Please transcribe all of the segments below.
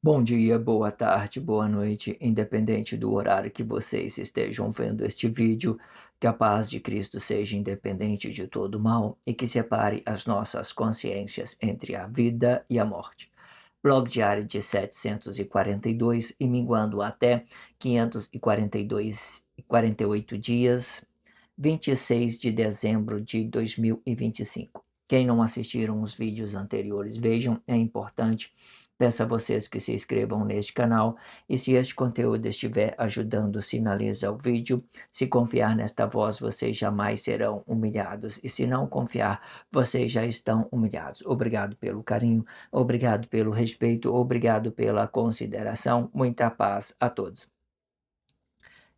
Bom dia, boa tarde, boa noite, independente do horário que vocês estejam vendo este vídeo, que a paz de Cristo seja independente de todo mal e que separe as nossas consciências entre a vida e a morte. Blog diário de 742 e minguando até 548 dias, 26 de dezembro de 2025. Quem não assistiram os vídeos anteriores, vejam, é importante. Peço a vocês que se inscrevam neste canal e se este conteúdo estiver ajudando, sinaliza o vídeo. Se confiar nesta voz, vocês jamais serão humilhados e se não confiar, vocês já estão humilhados. Obrigado pelo carinho, obrigado pelo respeito, obrigado pela consideração. Muita paz a todos.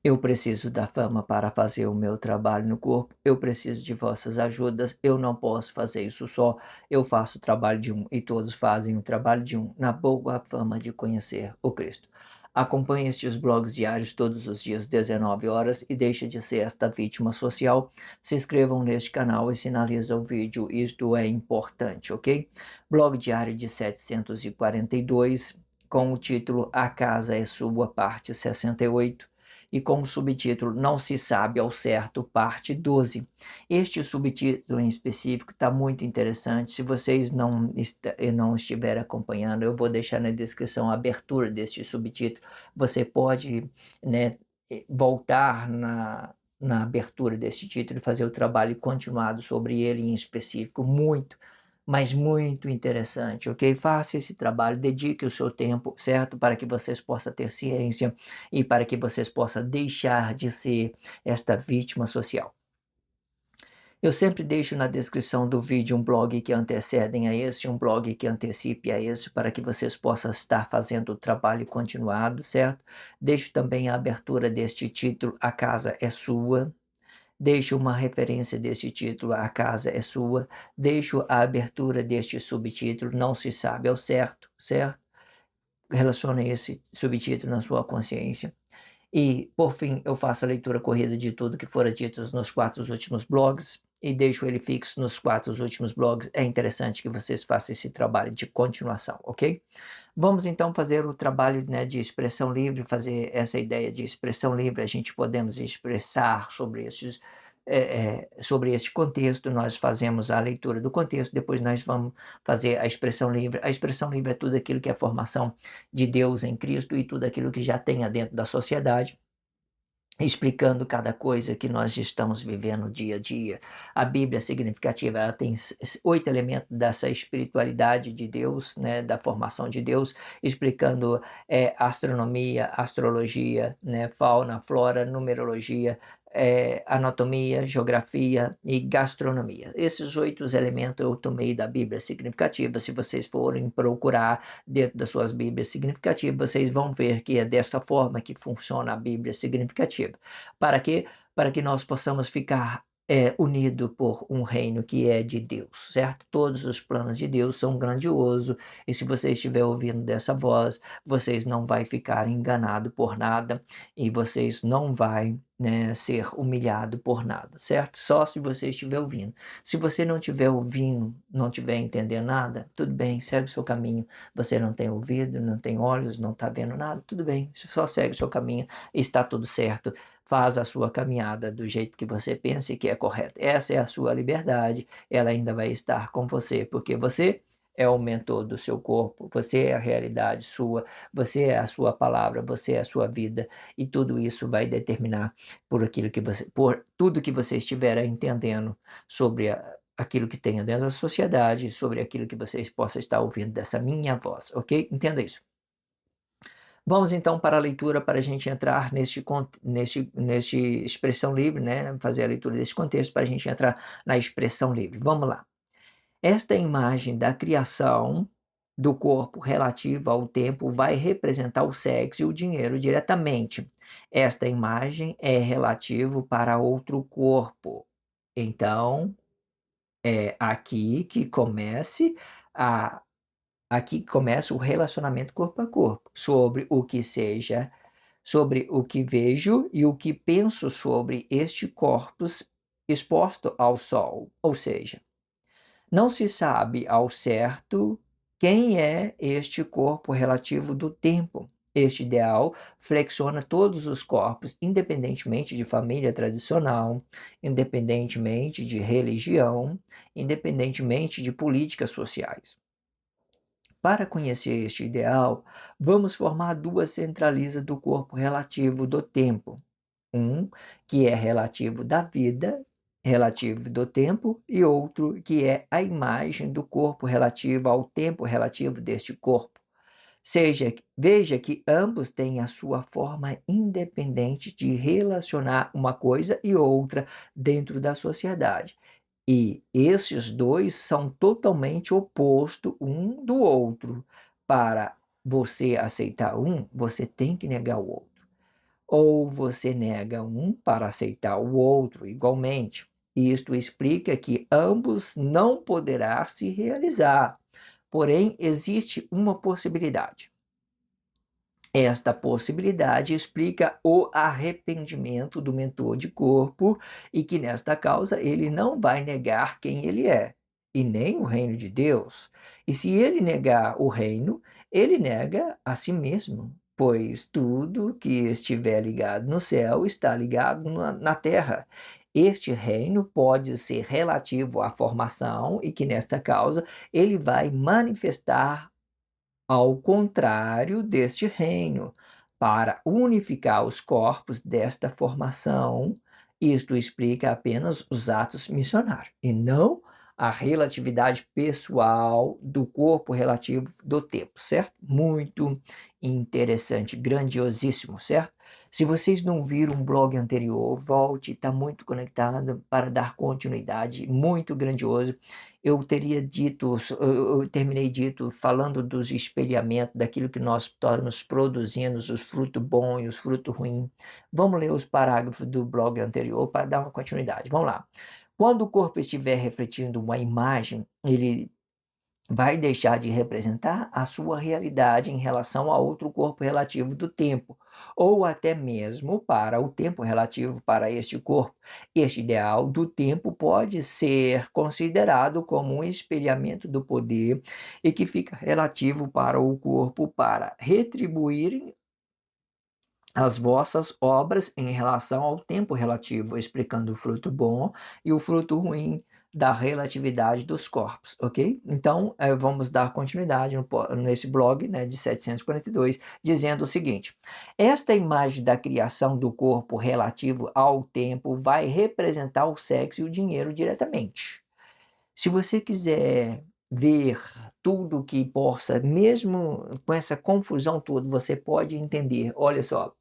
Eu preciso da fama para fazer o meu trabalho no corpo, eu preciso de vossas ajudas, eu não posso fazer isso só, eu faço o trabalho de um e todos fazem o trabalho de um, na boa fama de conhecer o Cristo. Acompanhe estes blogs diários todos os dias, 19 horas, e deixe de ser esta vítima social. Se inscrevam neste canal e sinaliza o vídeo, isto é importante, ok? Blog diário de 742, com o título A Casa é Sua, parte 68 e com o subtítulo Não se sabe ao certo, parte 12. Este subtítulo em específico está muito interessante. Se vocês não estiverem acompanhando, eu vou deixar na descrição a abertura deste subtítulo. Você pode, né, voltar na abertura deste título e fazer o trabalho continuado sobre ele em específico, muito, mas muito interessante, ok? Faça esse trabalho, dedique o seu tempo, certo? Para que vocês possam ter ciência e para que vocês possam deixar de ser esta vítima social. Eu sempre deixo na descrição do vídeo um blog que antecedem a esse, um blog que antecipe a esse, para que vocês possam estar fazendo o trabalho continuado, certo? Deixo também a abertura deste título, A Casa é Sua. Deixo uma referência deste título, A Casa é Sua. Deixo a abertura deste subtítulo, Não se sabe ao certo, certo? Relacione esse subtítulo na sua consciência. E, por fim, eu faço a leitura corrida de tudo que fora dito nos 4 últimos blogs e deixo ele fixo nos 4 últimos blogs. É interessante que vocês façam esse trabalho de continuação, ok? Vamos então fazer o trabalho, né, de expressão livre, fazer essa ideia de expressão livre, a gente podemos expressar sobre este contexto, nós fazemos a leitura do contexto, depois nós vamos fazer a expressão livre. A expressão livre é tudo aquilo que é a formação de Deus em Cristo e tudo aquilo que já tenha dentro da sociedade, explicando cada coisa que nós estamos vivendo dia a dia. A Bíblia significativa, ela tem 8 elementos dessa espiritualidade de Deus, né, da formação de Deus, explicando astronomia, astrologia, né, fauna, flora, numerologia, anatomia, geografia e gastronomia. Esses 8 elementos eu tomei da Bíblia significativa. Se vocês forem procurar dentro das suas Bíblias significativas, vocês vão ver que é dessa forma que funciona a Bíblia significativa. Para quê? Para que nós possamos ficar unido por um reino que é de Deus, certo? Todos os planos de Deus são grandiosos e se você estiver ouvindo dessa voz, vocês não vai ficar enganado por nada e vocês não vai, né, ser humilhado por nada, certo? Só se você estiver ouvindo. Se você não estiver ouvindo, não estiver entendendo nada, tudo bem, segue o seu caminho. Você não tem ouvido, não tem olhos, não está vendo nada, tudo bem, só segue o seu caminho, está tudo certo. Faz a sua caminhada do jeito que você pensa que é correto. Essa é a sua liberdade, ela ainda vai estar com você, porque você é o mentor do seu corpo, você é a realidade sua, você é a sua palavra, você é a sua vida, e tudo isso vai determinar por tudo que você estiver entendendo sobre aquilo que tenha dentro da sociedade, sobre aquilo que vocês possam estar ouvindo dessa minha voz, ok? Entenda isso. Vamos então para a leitura, para a gente entrar neste expressão livre, né? Fazer a leitura desse contexto para a gente entrar na expressão livre. Vamos lá. Esta imagem da criação do corpo relativa ao tempo vai representar o sexo e o dinheiro diretamente. Esta imagem é relativo para outro corpo. Então, é aqui que comece a aqui começa o relacionamento corpo a corpo, sobre o que vejo e o que penso sobre este corpus exposto ao sol, ou seja, não se sabe ao certo Quem é este corpo relativo do tempo? Este ideal flexiona todos os corpos, independentemente de família tradicional, independentemente de religião, independentemente de políticas sociais. Para conhecer este ideal, vamos formar duas centralisas do corpo relativo do tempo. Um que é relativo da vida, relativo do tempo, e outro que é a imagem do corpo relativo ao tempo relativo deste corpo. Veja que ambos têm a sua forma independente de relacionar uma coisa e outra dentro da sociedade. E esses dois são totalmente opostos um do outro. Para você aceitar um, você tem que negar o outro. Ou você nega um para aceitar o outro igualmente. Isto explica que ambos não poderá se realizar. Porém, existe uma possibilidade. Esta possibilidade explica o arrependimento do mentor de corpo e que nesta causa ele não vai negar quem ele é, e nem o reino de Deus. E se ele negar o reino, ele nega a si mesmo, pois tudo que estiver ligado no céu está ligado na terra. Este reino pode ser relativo à formação e que nesta causa ele vai manifestar ao contrário deste reino, para unificar os corpos desta formação. Isto explica apenas os atos missionários e não a relatividade pessoal do corpo relativo do tempo, certo? Muito interessante, grandiosíssimo, certo? Se vocês não viram um blog anterior, volte, está muito conectado para dar continuidade, muito grandioso. Eu teria dito, eu terminei dito falando dos espelhamentos, daquilo que nós estamos produzindo, os frutos bons e os frutos ruins. Vamos ler os parágrafos do blog anterior para dar uma continuidade. Vamos lá. Quando o corpo estiver refletindo uma imagem, ele vai deixar de representar a sua realidade em relação a outro corpo relativo do tempo, ou até mesmo para o tempo relativo para este corpo. Este ideal do tempo pode ser considerado como um espelhamento do poder e que fica relativo para o corpo para retribuir as vossas obras em relação ao tempo relativo, explicando o fruto bom e o fruto ruim da relatividade dos corpos, ok? Então, vamos dar continuidade nesse blog, né, de 742, dizendo o seguinte: esta imagem da criação do corpo relativo ao tempo vai representar o sexo e o dinheiro diretamente. Se você quiser ver tudo que possa, mesmo com essa confusão toda, você pode entender, olha só,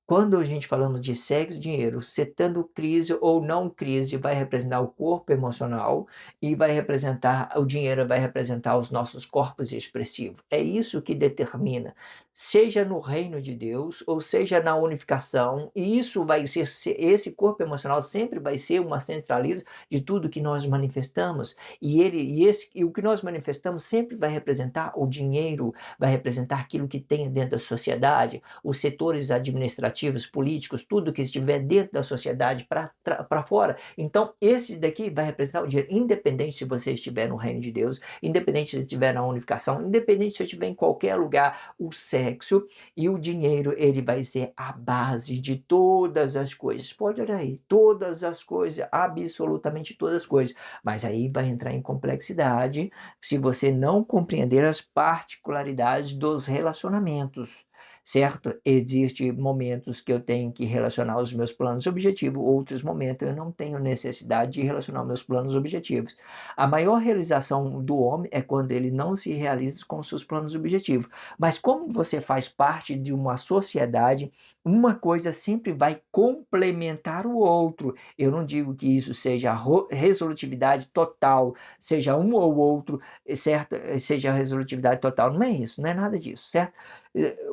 quando a gente falamos de sexo e dinheiro, setando crise ou não crise, vai representar o corpo emocional e vai representar o dinheiro, vai representar os nossos corpos expressivos. É isso que determina, seja no reino de Deus ou seja na unificação, e isso vai ser, esse corpo emocional sempre vai ser uma centraliza de tudo que nós manifestamos, e o que nós manifestamos sempre vai representar o dinheiro, vai representar aquilo que tem dentro da sociedade, os setores administrativos, políticos, tudo que estiver dentro da sociedade para fora. Então, esse daqui vai representar o dinheiro, independente se você estiver no reino de Deus, independente se estiver na unificação, independente se estiver em qualquer lugar, o sexo e o dinheiro, ele vai ser a base de todas as coisas. Pode olhar aí, todas as coisas, absolutamente todas as coisas. Mas aí vai entrar em complexidade se você não compreender as particularidades dos relacionamentos, certo? Existem momentos que eu tenho que relacionar os meus planos e objetivos, outros momentos eu não tenho necessidade de relacionar meus planos e objetivos. A maior realização do homem é quando ele não se realiza com seus planos e objetivos. Mas como você faz parte de uma sociedade, uma coisa sempre vai complementar o outro. Eu não digo que isso seja resolutividade total, seja um ou outro, certo? Seja resolutividade total. Não é isso, não é nada disso, certo?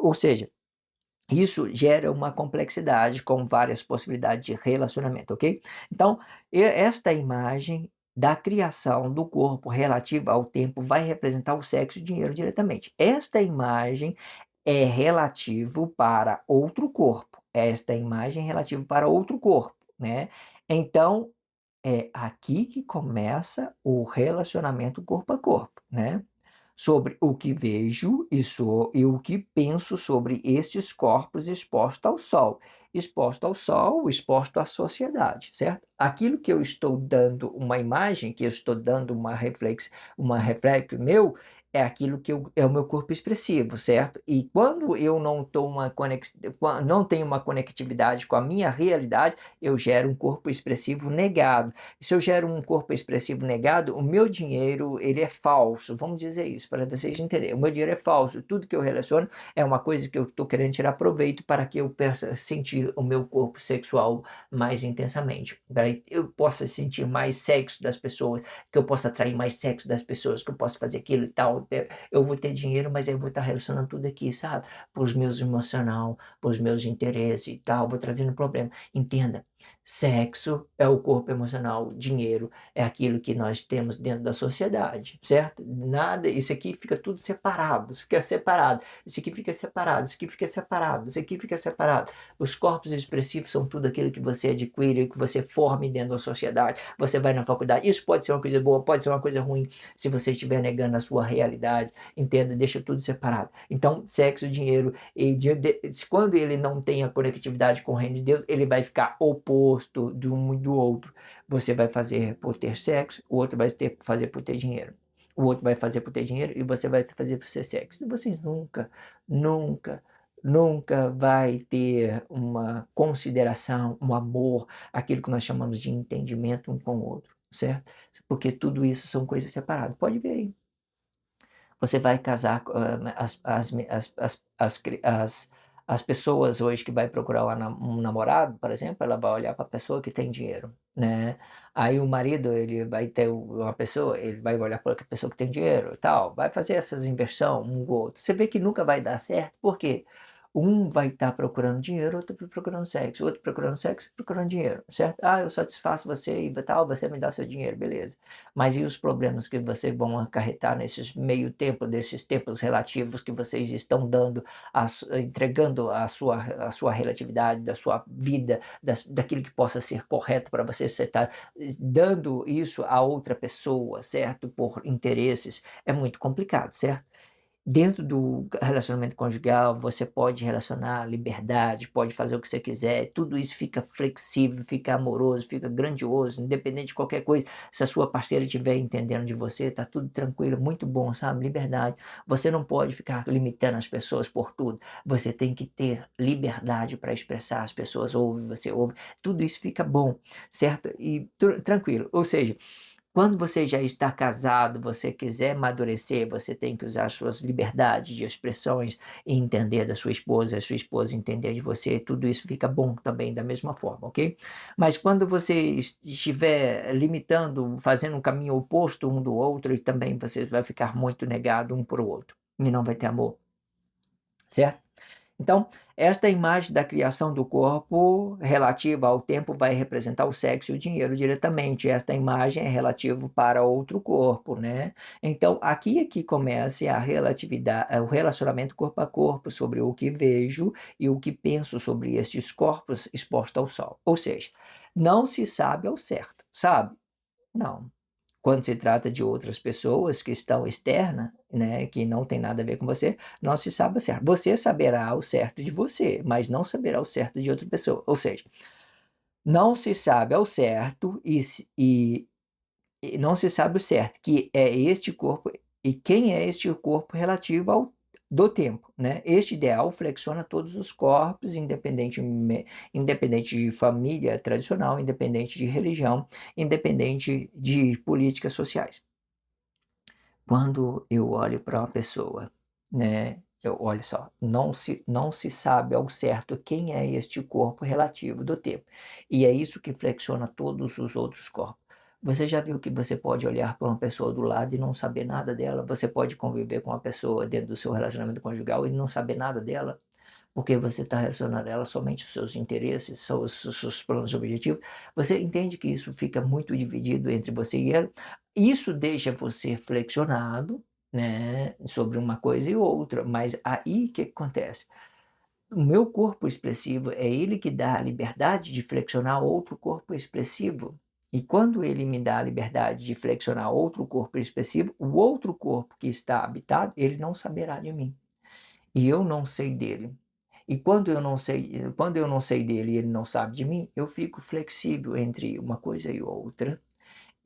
Ou seja, isso gera uma complexidade com várias possibilidades de relacionamento, ok? Então, esta imagem da criação do corpo relativa ao tempo vai representar o sexo e o dinheiro diretamente. Esta imagem é relativo para outro corpo. Esta imagem é relativo para outro corpo, né? Então, é aqui que começa o relacionamento corpo a corpo, né? sobre o que vejo e o que penso sobre estes corpos expostos ao sol. Exposto ao sol, exposto à sociedade, certo? Aquilo que eu estou dando uma imagem, que eu estou dando uma reflexo meu, é aquilo que é o meu corpo expressivo, certo? E quando eu não tenho uma conectividade com a minha realidade, eu gero um corpo expressivo negado. Se eu gero um corpo expressivo negado, o meu dinheiro, ele é falso. Vamos dizer isso, para vocês entenderem. O meu dinheiro é falso. Tudo que eu relaciono é uma coisa que eu estou querendo tirar proveito para que eu possa sentir o meu corpo sexual mais intensamente. Para que eu possa sentir mais sexo das pessoas, que eu possa atrair mais sexo das pessoas, que eu possa fazer aquilo e tal. Eu vou ter dinheiro, mas eu vou estar relacionando tudo aqui, sabe? Para os meus emocional, para os meus interesses e tal. Vou trazendo problema. Entenda. Sexo é o corpo emocional, dinheiro é aquilo que nós temos dentro da sociedade, certo? Nada, isso aqui fica tudo separado, isso fica separado, isso aqui fica separado, isso aqui fica separado, isso aqui fica separado. Os corpos expressivos são tudo aquilo que você adquire, que você forme dentro da sociedade. Você vai na faculdade, isso pode ser uma coisa boa, pode ser uma coisa ruim, se você estiver negando a sua realidade, entenda, deixa tudo separado. Então, sexo, dinheiro, quando ele não tem a conectividade com o reino de Deus, ele vai ficar oposto de um e do outro. Você vai fazer por ter sexo, o outro vai fazer por ter dinheiro. O outro vai fazer por ter dinheiro e você vai fazer por ter sexo. E vocês nunca, nunca vai ter uma consideração, um amor, aquilo que nós chamamos de entendimento um com o outro, certo? Porque tudo isso são coisas separadas. Pode ver aí. Você vai casar as pessoas hoje que vai procurar um namorado, por exemplo, ela vai olhar para a pessoa que tem dinheiro, né. Aí o marido, ele vai ter uma pessoa, ele vai olhar para a pessoa que tem dinheiro e tal, vai fazer essas inversão um com o outro. Você vê que nunca vai dar certo, por quê? Um vai estar procurando dinheiro, outro procurando sexo, outro procurando sexo, procurando dinheiro, certo? "Ah, eu satisfaço você e tal, você me dá seu dinheiro", beleza. Mas e os problemas que vocês vão acarretar nesses meio tempo, desses tempos relativos que vocês estão dando, entregando a sua relatividade, da sua vida, daquilo que possa ser correto para você está dando isso a outra pessoa, certo? Por interesses, é muito complicado, certo? Dentro do relacionamento conjugal, você pode relacionar liberdade, pode fazer o que você quiser, tudo isso fica flexível, fica amoroso, fica grandioso, independente de qualquer coisa. Se a sua parceira estiver entendendo de você, tá tudo tranquilo, muito bom, sabe? Liberdade. Você não pode ficar limitando as pessoas por tudo. Você tem que ter liberdade para expressar, as pessoas ouvem, você ouve, tudo isso fica bom, certo? E tranquilo. Ou seja, quando você já está casado, você quiser amadurecer, você tem que usar suas liberdades de expressões e entender da sua esposa, a sua esposa entender de você, tudo isso fica bom também da mesma forma, ok? Mas quando você estiver limitando, fazendo um caminho oposto um do outro, e também você vai ficar muito negado um para o outro, e não vai ter amor, certo? Então, esta imagem da criação do corpo relativa ao tempo vai representar o sexo e o dinheiro diretamente. Esta imagem é relativa para outro corpo, né? Então, aqui é que começa a relatividade, o relacionamento corpo a corpo sobre o que vejo e o que penso sobre estes corpos expostos ao sol. Ou seja, não se sabe ao certo, sabe? Não. Quando se trata de outras pessoas que estão externa, né, que não tem nada a ver com você, não se sabe o certo. Você saberá o certo de você, mas não saberá o certo de outra pessoa. Ou seja, não se sabe ao certo e não se sabe o certo, que é este corpo e quem é este corpo relativo ao do tempo, né. Este ideal flexiona todos os corpos, independente de família tradicional, independente de religião, independente de políticas sociais. Quando eu olho para uma pessoa, né, eu olha só, não se sabe ao certo quem é este corpo relativo do tempo, e é isso que flexiona todos os outros corpos. Você já viu que você pode olhar para uma pessoa do lado e não saber nada dela? Você pode conviver com uma pessoa dentro do seu relacionamento conjugal e não saber nada dela? Porque você está relacionando ela somente aos seus interesses, seus planos e objetivos. Você entende que isso fica muito dividido entre você e ela. Isso deixa você flexionado, né, sobre uma coisa e outra, mas aí o que acontece? O meu corpo expressivo é ele que dá a liberdade de flexionar outro corpo expressivo. E quando ele me dá a liberdade de flexionar outro corpo expressivo, o outro corpo que está habitado, ele não saberá de mim. E eu não sei dele. E quando eu não sei dele e ele não sabe de mim, eu fico flexível entre uma coisa e outra.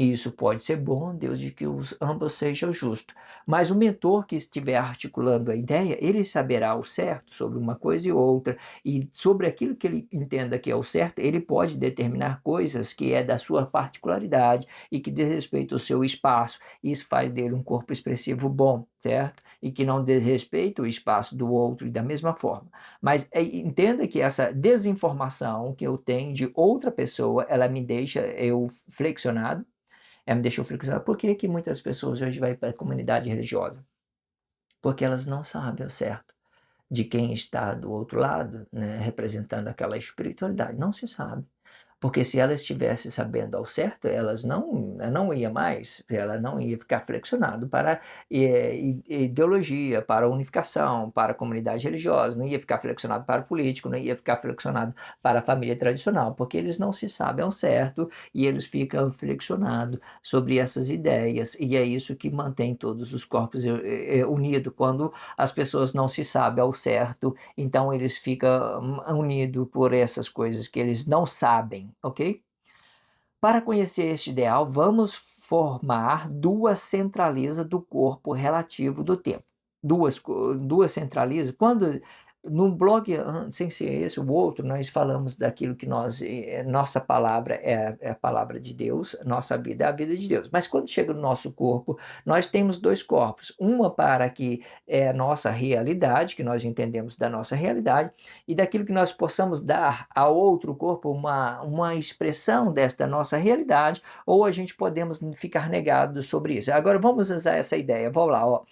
Isso pode ser bom, Deus de que os ambos sejam justos. Mas o mentor que estiver articulando a ideia, ele saberá o certo sobre uma coisa e outra, e sobre aquilo que ele entenda que é o certo, ele pode determinar coisas que é da sua particularidade e que diz respeito ao seu espaço. Isso faz dele um corpo expressivo bom, certo? E que não desrespeita o espaço do outro e da mesma forma. Mas entenda que essa desinformação que eu tenho de outra pessoa, ela me deixa eu flexionado, me deixou flexionado. Por que que muitas pessoas hoje vai para a comunidade religiosa? Porque elas não sabem ao certo de quem está do outro lado, né, representando aquela espiritualidade. Não se sabe. Porque se ela estivesse sabendo ao certo, ela não ia mais, ela não ia ficar flexionado para ideologia, para unificação, para a comunidade religiosa, não ia ficar flexionado para o político, não ia ficar flexionado para a família tradicional, porque eles não se sabem ao certo e eles ficam flexionados sobre essas ideias. E é isso que mantém todos os corpos unidos. Quando as pessoas não se sabem ao certo, então eles ficam unidos por essas coisas que eles não sabem, ok? Para conhecer este ideal, vamos formar duas centralisas do corpo relativo do tempo. Duas centralisas. Quando no blog, sem ser esse, o outro, nós falamos daquilo que nossa palavra é a palavra de Deus, nossa vida é a vida de Deus. Mas quando chega no nosso corpo, nós temos dois corpos. Uma para que é a nossa realidade, que nós entendemos da nossa realidade, e daquilo que nós possamos dar ao outro corpo uma expressão desta nossa realidade, ou a gente podemos ficar negados sobre isso. Agora vamos usar essa ideia. Vamos lá, ó.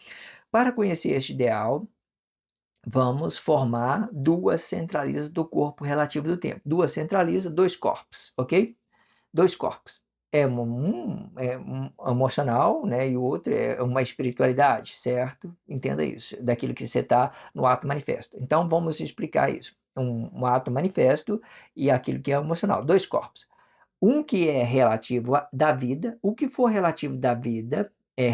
Para conhecer este ideal, vamos formar duas centralisas do corpo relativo do tempo. Duas centralisas, dois corpos, ok? Dois corpos. Um emocional, né, e o outro é uma espiritualidade, certo? Entenda isso, daquilo que você está no ato manifesto. Então, vamos explicar isso. Um ato manifesto e aquilo que é emocional. Dois corpos. Um que é relativo da vida, o que for relativo da vida é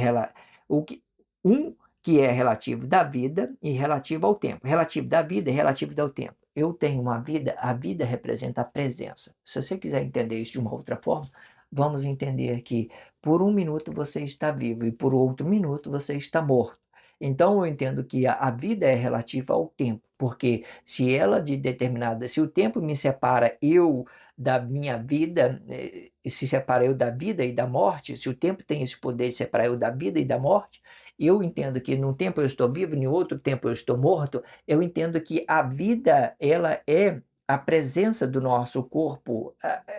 o que um que é relativo da vida e relativo ao tempo. Relativo da vida e relativo ao tempo. Eu tenho uma vida, a vida representa a presença. Se você quiser entender isso de uma outra forma, vamos entender que por um minuto você está vivo e por outro minuto você está morto. Então eu entendo que a vida é relativa ao tempo, porque se o tempo me separa eu da minha vida, se separa eu da vida e da morte, se o tempo tem esse poder de separar eu da vida e da morte, eu entendo que num tempo eu estou vivo, em outro tempo eu estou morto, eu entendo que a vida, ela é a presença do nosso corpo,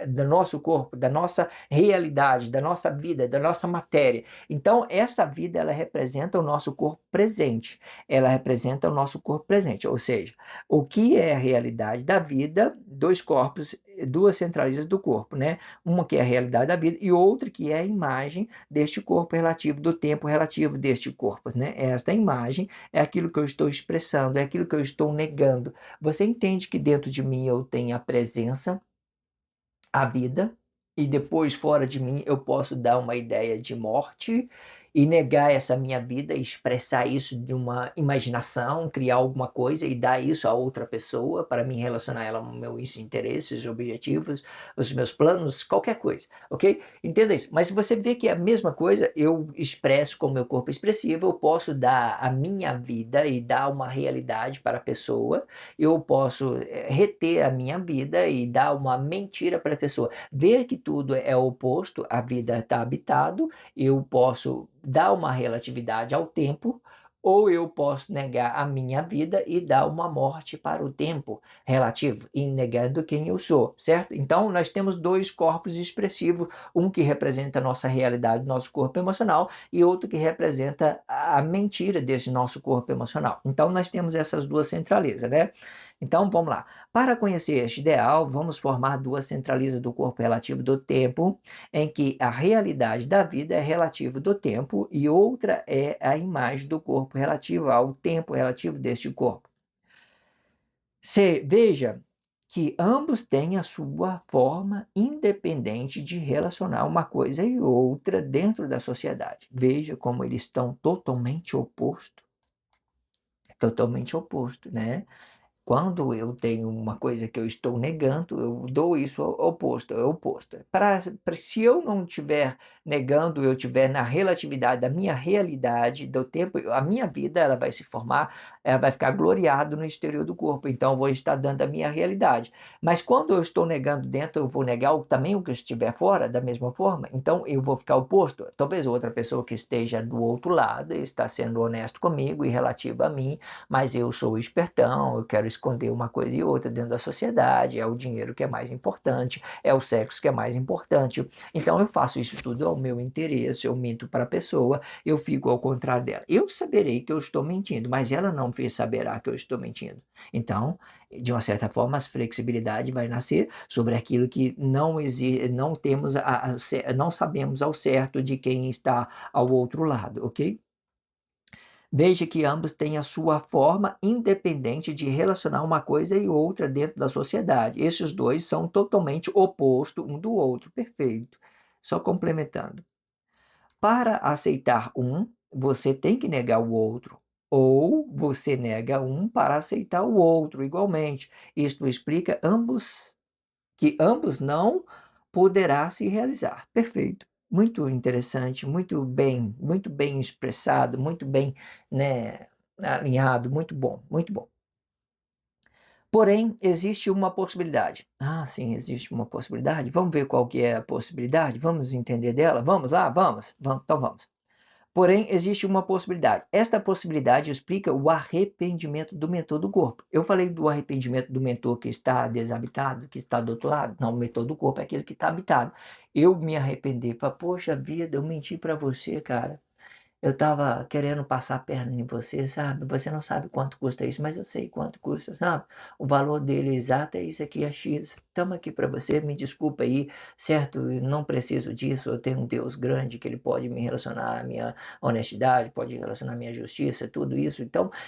da nossa realidade, da nossa vida, da nossa matéria. Então, essa vida, ela representa o nosso corpo presente. Ela representa o nosso corpo presente, ou seja, o que é a realidade da vida, dois corpos, duas centralisas do corpo, né? Uma que é a realidade da vida e outra que é a imagem deste corpo relativo, do tempo relativo deste corpo, né? Esta imagem é aquilo que eu estou expressando, é aquilo que eu estou negando. Você entende que dentro de mim eu tenho a presença, a vida, e depois fora de mim eu posso dar uma ideia de morte e negar essa minha vida, expressar isso de uma imaginação, criar alguma coisa e dar isso a outra pessoa para me relacionar ela aos meus interesses, objetivos, os meus planos, qualquer coisa, ok? Entenda isso. Mas se você vê que é a mesma coisa, eu expresso com o meu corpo expressivo, eu posso dar a minha vida e dar uma realidade para a pessoa, eu posso reter a minha vida e dar uma mentira para a pessoa. Ver que tudo é oposto, a vida está habitado, eu posso dar uma relatividade ao tempo, ou eu posso negar a minha vida e dar uma morte para o tempo relativo, e negando quem eu sou, certo? Então, nós temos dois corpos expressivos, um que representa a nossa realidade, nosso corpo emocional, e outro que representa a mentira desse nosso corpo emocional. Então, nós temos essas duas centralizas, né? Então, vamos lá. Para conhecer este ideal, vamos formar duas centralisas do corpo relativo do tempo, em que a realidade da vida é relativa do tempo e outra é a imagem do corpo relativa ao tempo relativo deste corpo. Veja que ambos têm a sua forma independente de relacionar uma coisa e outra dentro da sociedade. Veja como eles estão totalmente oposto, né? Quando eu tenho uma coisa que eu estou negando, eu dou isso ao oposto, é oposto. Se eu não estiver negando, eu estiver na relatividade da minha realidade, do tempo, a minha vida ela vai se formar, ela vai ficar gloriado no exterior do corpo, então eu vou estar dando a minha realidade. Mas quando eu estou negando dentro, eu vou negar também o que estiver fora, da mesma forma, então eu vou ficar oposto. Talvez outra pessoa que esteja do outro lado está sendo honesto comigo e relativa a mim, mas eu sou espertão, eu quero esconder uma coisa e outra dentro da sociedade, é o dinheiro que é mais importante, é o sexo que é mais importante. Então eu faço isso tudo ao meu interesse, eu minto para a pessoa, eu fico ao contrário dela. Eu saberei que eu estou mentindo, mas ela não saberá que eu estou mentindo. Então, de uma certa forma, a flexibilidade vai nascer sobre aquilo que não temos não sabemos ao certo de quem está ao outro lado, ok? Veja que ambos têm a sua forma independente de relacionar uma coisa e outra dentro da sociedade. Esses dois são totalmente opostos um do outro. Perfeito. Só complementando. Para aceitar um, você tem que negar o outro. Ou você nega um para aceitar o outro igualmente. Isto explica que ambos não poderá se realizar. Perfeito. Muito interessante, muito bem expressado, muito bem, né, alinhado, muito bom, muito bom. Porém, existe uma possibilidade. Ah, sim, existe uma possibilidade. Vamos ver qual que é a possibilidade? Vamos entender dela? Vamos lá? Vamos, então vamos. Porém, existe uma possibilidade. Esta possibilidade explica o arrependimento do mentor do corpo. Eu falei do arrependimento do mentor que está desabitado, que está do outro lado. Não, o mentor do corpo é aquele que está habitado. Eu me arrepender, para poxa vida, eu menti para você, cara. Eu estava querendo passar a perna em você, sabe? Você não sabe quanto custa isso, mas eu sei quanto custa, sabe? O valor dele exato é isso aqui, é X. Estamos aqui para você, me desculpa aí, certo? Eu não preciso disso, eu tenho um Deus grande que ele pode me relacionar à minha honestidade, pode relacionar à minha justiça, tudo isso.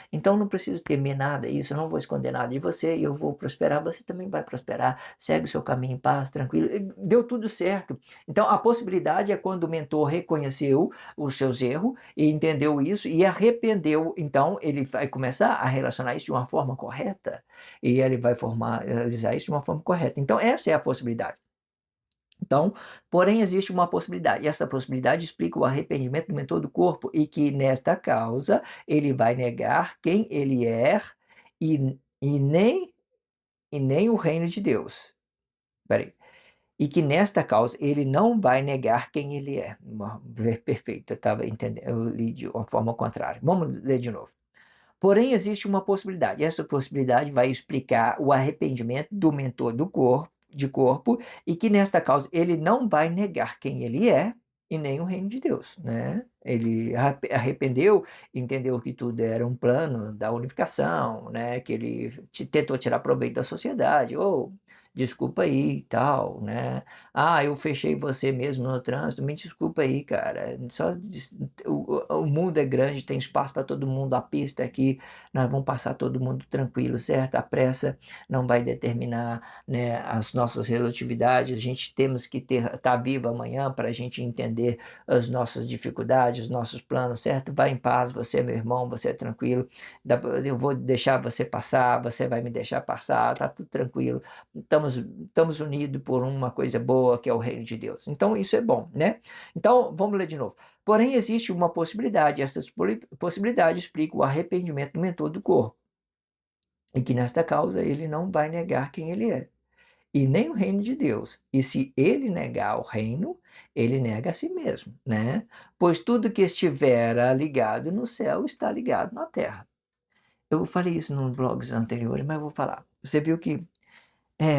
Então não preciso temer nada isso, eu não vou esconder nada de você e eu vou prosperar, você também vai prosperar. Segue o seu caminho em paz, tranquilo. E deu tudo certo. Então a possibilidade é quando o mentor reconheceu os seus erros e entendeu isso e arrependeu, então ele vai começar a relacionar isso de uma forma correta e ele vai formalizar isso de uma forma correta. Então essa é a possibilidade. Então, porém existe uma possibilidade, e essa possibilidade explica o arrependimento do mentor do corpo e que nesta causa ele vai negar quem ele é e nem o reino de Deus. Espera aí. E que nesta causa ele não vai negar quem ele é. Perfeito, eu estava entendendo, eu li de uma forma contrária. Vamos ler de novo. Porém, existe uma possibilidade. Essa possibilidade vai explicar o arrependimento do mentor de corpo, e que nesta causa ele não vai negar quem ele é e nem o reino de Deus, né? Ele arrependeu, entendeu que tudo era um plano da unificação, né? Que ele tentou tirar proveito da sociedade, ou desculpa aí e tal, né? Ah, eu fechei você mesmo no trânsito, me desculpa aí, cara. O mundo é grande, tem espaço para todo mundo, a pista aqui, nós vamos passar todo mundo tranquilo, certo? A pressa não vai determinar, né, as nossas relatividades, a gente temos que estar vivo amanhã para a gente entender as nossas dificuldades, os nossos planos, certo? Vai em paz, você é meu irmão, você é tranquilo, eu vou deixar você passar, você vai me deixar passar, tá tudo tranquilo, estamos unidos por uma coisa boa que é o reino de Deus. Então isso é bom, né? Então vamos ler de novo. Porém, existe uma possibilidade, esta possibilidade explica o arrependimento do mentor do corpo, e que nesta causa ele não vai negar quem ele é, e nem o reino de Deus. E se ele negar o reino, ele nega a si mesmo, né? Pois tudo que estiver ligado no céu está ligado na terra. Eu falei isso nos vlogs anteriores, mas vou falar. Você viu que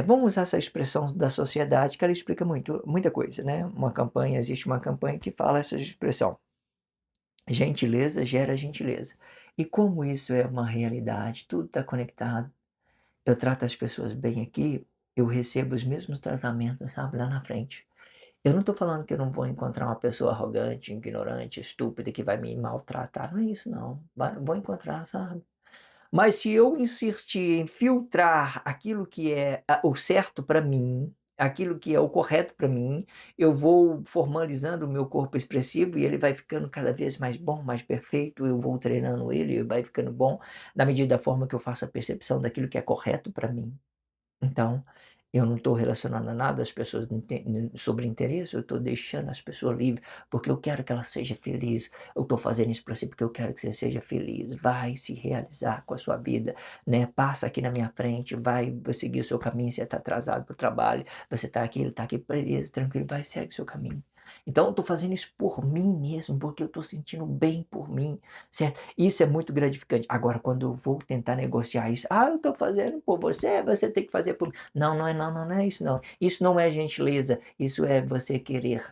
vamos usar essa expressão da sociedade que ela explica muita coisa, né? Existe uma campanha que fala essa expressão. Gentileza gera gentileza. E como isso é uma realidade, tudo está conectado. Eu trato as pessoas bem aqui, eu recebo os mesmos tratamentos, sabe, lá na frente. Eu não estou falando que eu não vou encontrar uma pessoa arrogante, ignorante, estúpida, que vai me maltratar. Não é isso, não. Vou encontrar, sabe? Mas se eu insistir em filtrar aquilo que é o certo para mim, aquilo que é o correto para mim, eu vou formalizando o meu corpo expressivo e ele vai ficando cada vez mais bom, mais perfeito, eu vou treinando ele, vai ficando bom, na medida da forma que eu faço a percepção daquilo que é correto para mim. Então, eu não estou relacionando a nada as pessoas sobre interesse, eu estou deixando as pessoas livres, porque eu quero que ela seja feliz. Eu estou fazendo isso para você porque eu quero que você seja feliz. Vai se realizar com a sua vida, né? Passa aqui na minha frente, vai seguir o seu caminho. Você está atrasado para o trabalho, você está aqui, ele está aqui, beleza, tranquilo, vai, segue o seu caminho. Então, eu estou fazendo isso por mim mesmo, porque eu estou sentindo bem por mim, certo? Isso é muito gratificante. Agora, quando eu vou tentar negociar isso, eu estou fazendo por você, você tem que fazer por mim. Não, não é, não, não, não é isso não. Isso não é gentileza, isso é você querer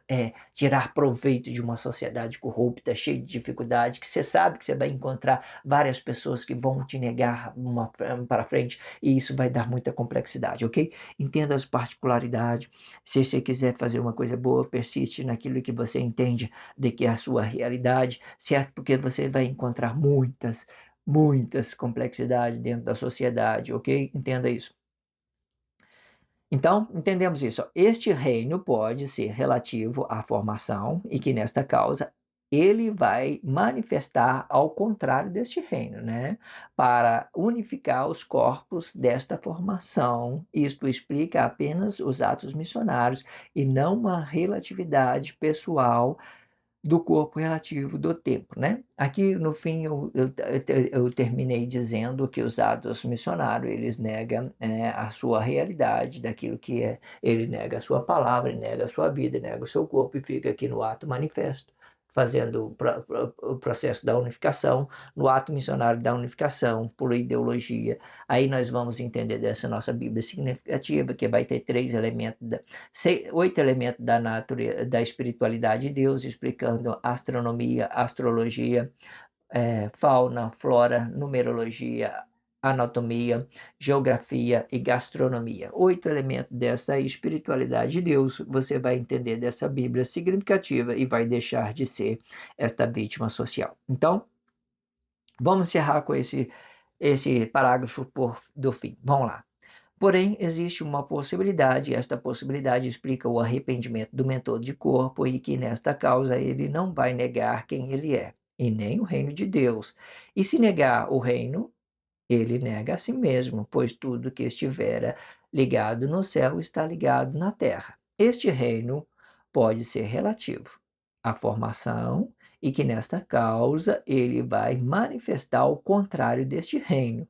tirar proveito de uma sociedade corrupta, cheia de dificuldade, que você sabe que você vai encontrar várias pessoas que vão te negar uma para frente, e isso vai dar muita complexidade, ok? Entenda as particularidades. Se você quiser fazer uma coisa boa, persiste naquilo que você entende de que é a sua realidade, certo? Porque você vai encontrar muitas complexidades dentro da sociedade, ok? Entenda isso. Então, entendemos isso. Este reino pode ser relativo à formação e que nesta causa ele vai manifestar ao contrário deste reino, né? Para unificar os corpos desta formação. Isto explica apenas os atos missionários e não uma relatividade pessoal do corpo relativo do tempo, né. Aqui no fim eu terminei dizendo que os atos missionários eles negam, a sua realidade daquilo que é, ele nega a sua palavra, ele nega a sua vida, ele nega o seu corpo e fica aqui no ato manifesto, fazendo o processo da unificação, no ato missionário da unificação por ideologia. Aí nós vamos entender dessa nossa Bíblia significativa que vai ter 3 elementos 8 elementos da natureza, da espiritualidade de Deus, explicando astronomia, astrologia, fauna, flora, numerologia, anatomia, geografia e gastronomia. 8 elementos dessa espiritualidade de Deus, você vai entender dessa Bíblia significativa e vai deixar de ser esta vítima social. Então, vamos encerrar com esse parágrafo do fim. Vamos lá. Porém, existe uma possibilidade, e esta possibilidade explica o arrependimento do mentor de corpo e que nesta causa ele não vai negar quem ele é, e nem o reino de Deus. E se negar o reino, ele nega a si mesmo, pois tudo que estivera ligado no céu está ligado na terra. Este reino pode ser relativo à formação e que nesta causa ele vai manifestar o contrário deste reino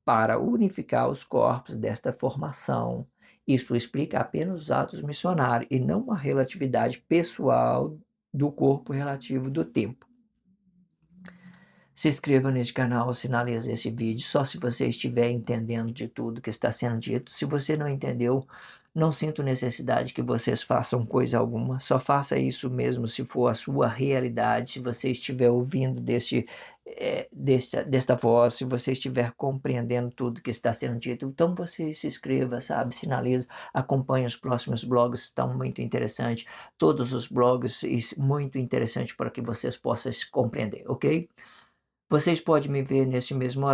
para unificar os corpos desta formação. Isto explica apenas os atos missionários e não a relatividade pessoal do corpo relativo do tempo. Se inscreva neste canal, sinalize esse vídeo, só se você estiver entendendo de tudo que está sendo dito. Se você não entendeu, não sinto necessidade que vocês façam coisa alguma, só faça isso mesmo se for a sua realidade, se você estiver ouvindo desta voz, se você estiver compreendendo tudo que está sendo dito, então você se inscreva, sabe, sinaliza, acompanhe os próximos blogs, estão muito interessantes, todos os blogs, muito interessante para que vocês possam compreender, ok? Vocês podem me ver nesse mesmo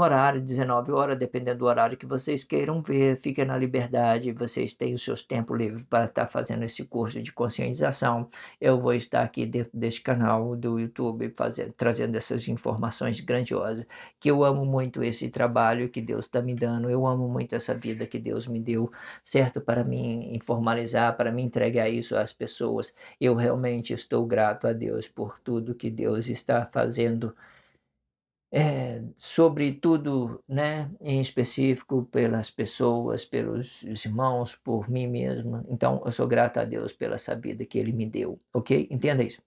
horário, 19 horas, dependendo do horário que vocês queiram ver, fiquem na liberdade, vocês têm os seus tempos livres para estar fazendo esse curso de conscientização. Eu vou estar aqui dentro deste canal do YouTube trazendo essas informações grandiosas, que eu amo muito esse trabalho que Deus está me dando, eu amo muito essa vida que Deus me deu, certo? Para me informalizar, para me entregar isso às pessoas. Eu realmente estou grato a Deus por tudo que Deus está fazendo sobre tudo, né, em específico pelas pessoas, pelos os irmãos, por mim mesmo. Então, eu sou grato a Deus pela essa vida que Ele me deu, ok? Entenda isso.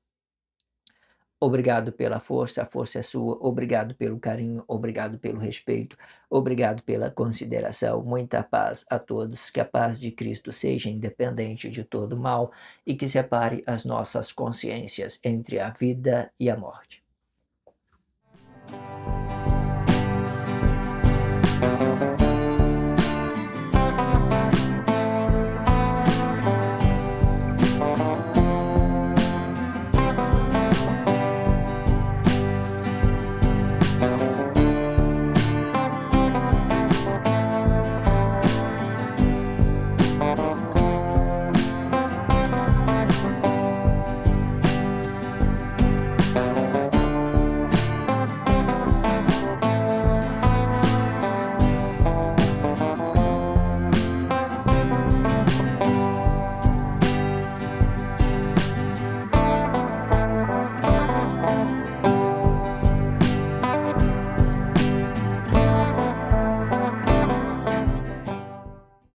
Obrigado pela força, a força é sua. Obrigado pelo carinho, obrigado pelo respeito, obrigado pela consideração. Muita paz a todos. Que a paz de Cristo seja independente de todo mal e que separe as nossas consciências entre a vida e a morte.